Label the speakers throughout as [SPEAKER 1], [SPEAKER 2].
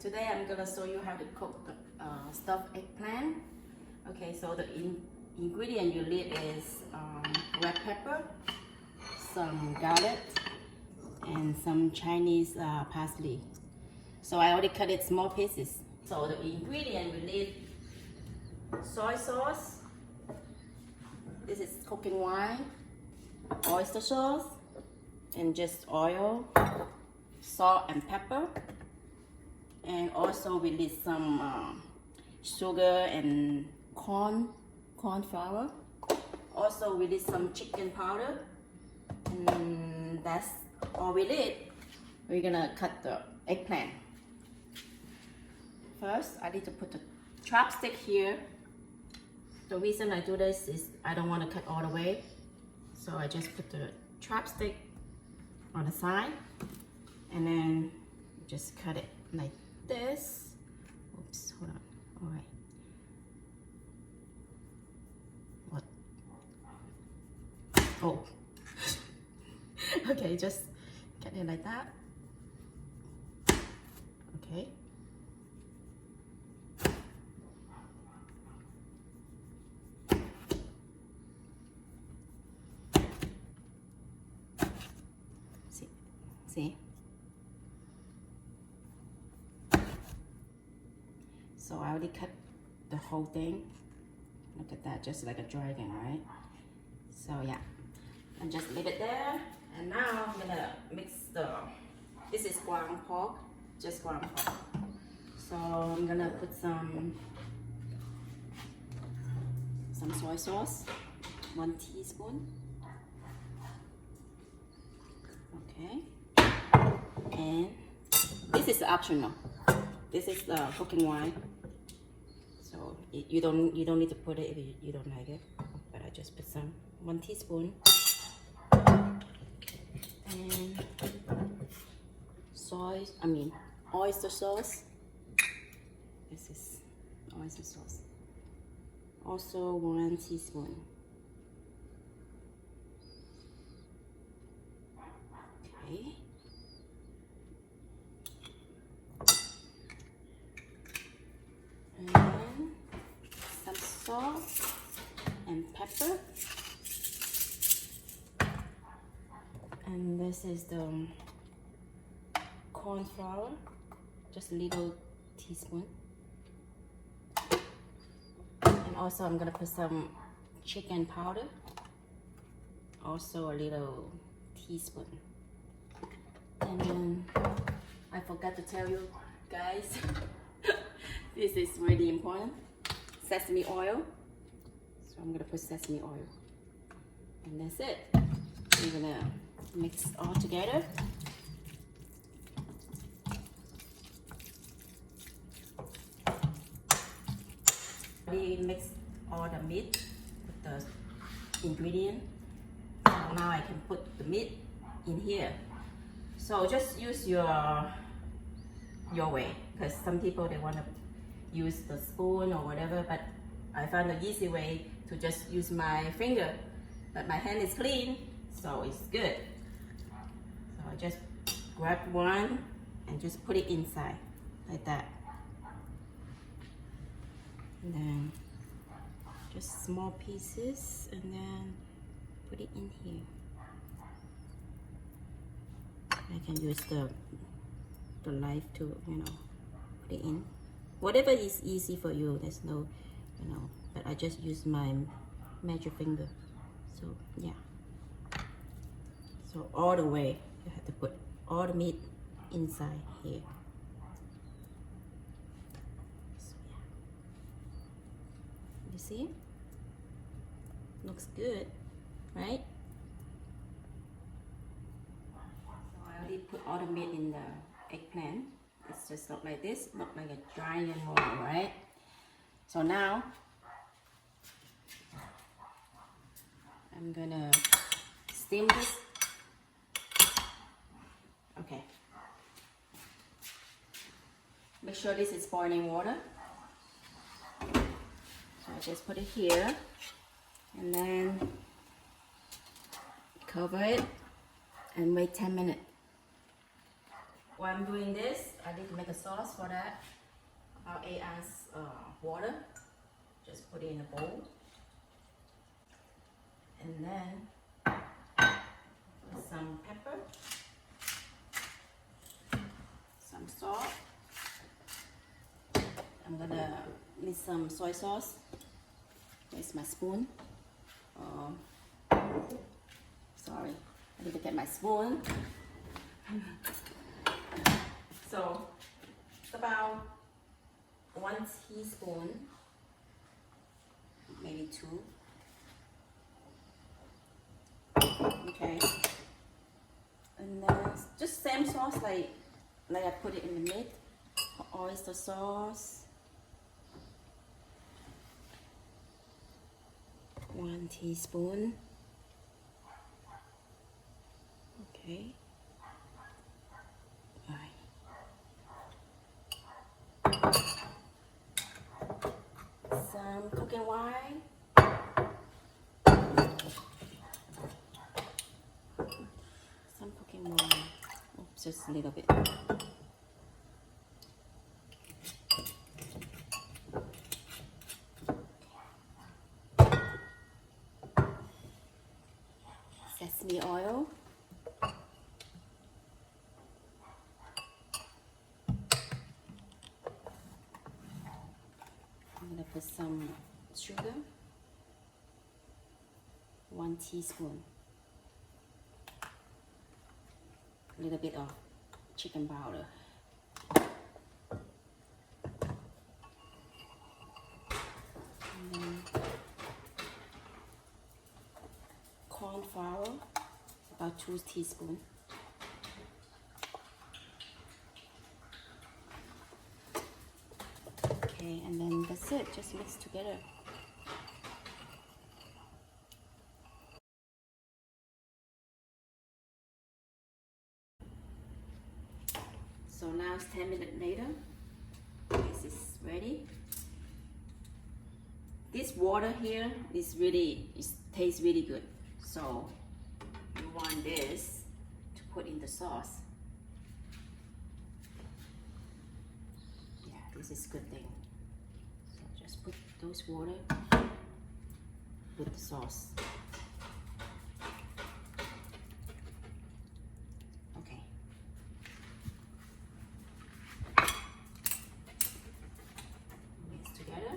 [SPEAKER 1] Today I'm gonna show you how to cook the stuffed eggplant. Okay, so the ingredient you need is red pepper, some garlic, and some Chinese parsley. So I already cut it small pieces. So the ingredient we need: soy sauce. This is cooking wine, oyster sauce, and just oil, salt and pepper. And also we need some sugar and corn flour. Also we need some chicken powder. And that's all we need. We're gonna cut the eggplant. First, I need to put the chopstick here. The reason I do this is I don't want to cut all the way. So I just put the chopstick on the side and then just cut it like this. Oops, hold on. All right. What? Oh. Okay, just cut it like that. Okay. See? So I already cut the whole thing. Look at that, just like a dragon, right? So yeah, and just leave it there. And now I'm gonna mix this is ground pork, just ground pork. So I'm gonna put some soy sauce, 1 teaspoon. Okay. And this is optional. This is cooking wine, so you don't need to put it if you don't like it. But I just put some 1 teaspoon. And oyster sauce. This is oyster sauce. Also 1 teaspoon. Okay. And then some salt and pepper. And this is the corn flour, just a little teaspoon. And also I'm gonna put some chicken powder, also a little teaspoon. And then I forgot to tell you guys, this is really important, sesame oil. So I'm gonna put sesame oil. And that's it. We're gonna mix all together. We mix all the meat with the ingredient. So now I can put the meat in here. So just use your way, because some people they want to use the spoon or whatever, but I found the easy way to just use my finger. But my hand is clean, so it's good. So I just grab one and just put it inside like that. And then just small pieces and then put it in here. I can use the knife to, put it in. Whatever is easy for you, there's no, but I just use my magic finger. So yeah. So all the way, you have to put all the meat inside here. So yeah. You see? Looks good, right? I already put all the meat in the eggplant. It's just look like this, look like a giant roll, right? So now I'm gonna steam this. Okay. Make sure this is boiling water. So I just put it here and then cover it and wait 10 minutes. while I'm doing this, I need to make a sauce for that. About 8 ounces water. Just put it in a bowl. And then some pepper, some salt. I'm gonna need some soy sauce. Where's my spoon? Sorry, I need to get my spoon. So it's about 1 teaspoon, maybe 2. Okay, and then just same sauce like I put it in the mid. Oyster sauce, 1 teaspoon. Okay. Some cooking wine. Some cooking wine. Oops, just a little bit. Sesame oil. I'm gonna put some sugar, 1 teaspoon, a little bit of chicken powder, and then corn flour, about 2 teaspoons. Okay, and then that's it, just mix together. So now it's 10 minutes later. This is ready. This water here is really, it tastes really good. So you want this to put in the sauce. Yeah, this is good thing. So just put those water with the sauce. Okay. Mix together.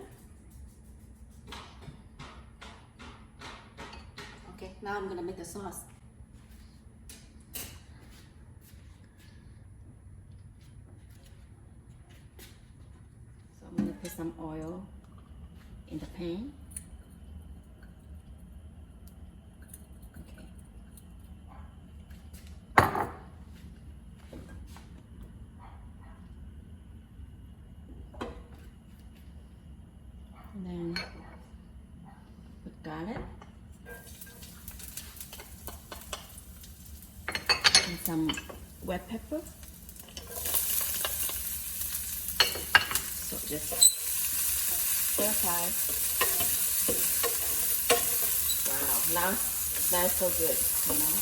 [SPEAKER 1] Okay, now I'm gonna make the sauce. So I'm gonna put some oil in the pan. Okay. And then put garlic. And some red pepper. So just stir fry. Wow, now it smells so good, you know.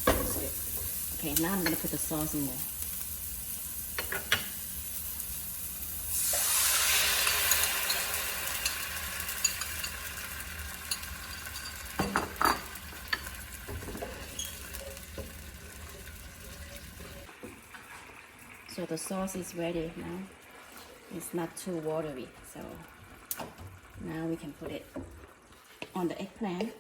[SPEAKER 1] That's good. Okay, now I'm gonna put the sauce in there. So the sauce is ready now. It's not too watery, so now we can put it on the eggplant.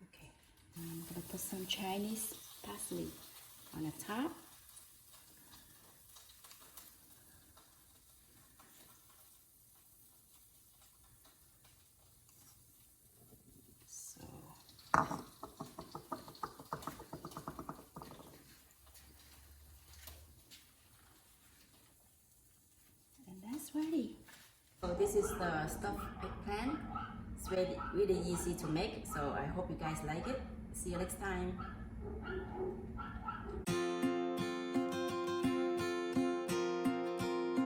[SPEAKER 1] Okay, I'm gonna put some Chinese parsley on the top. So this is the stuffed eggplant. It's really easy to make. So I hope you guys like it. See you next time.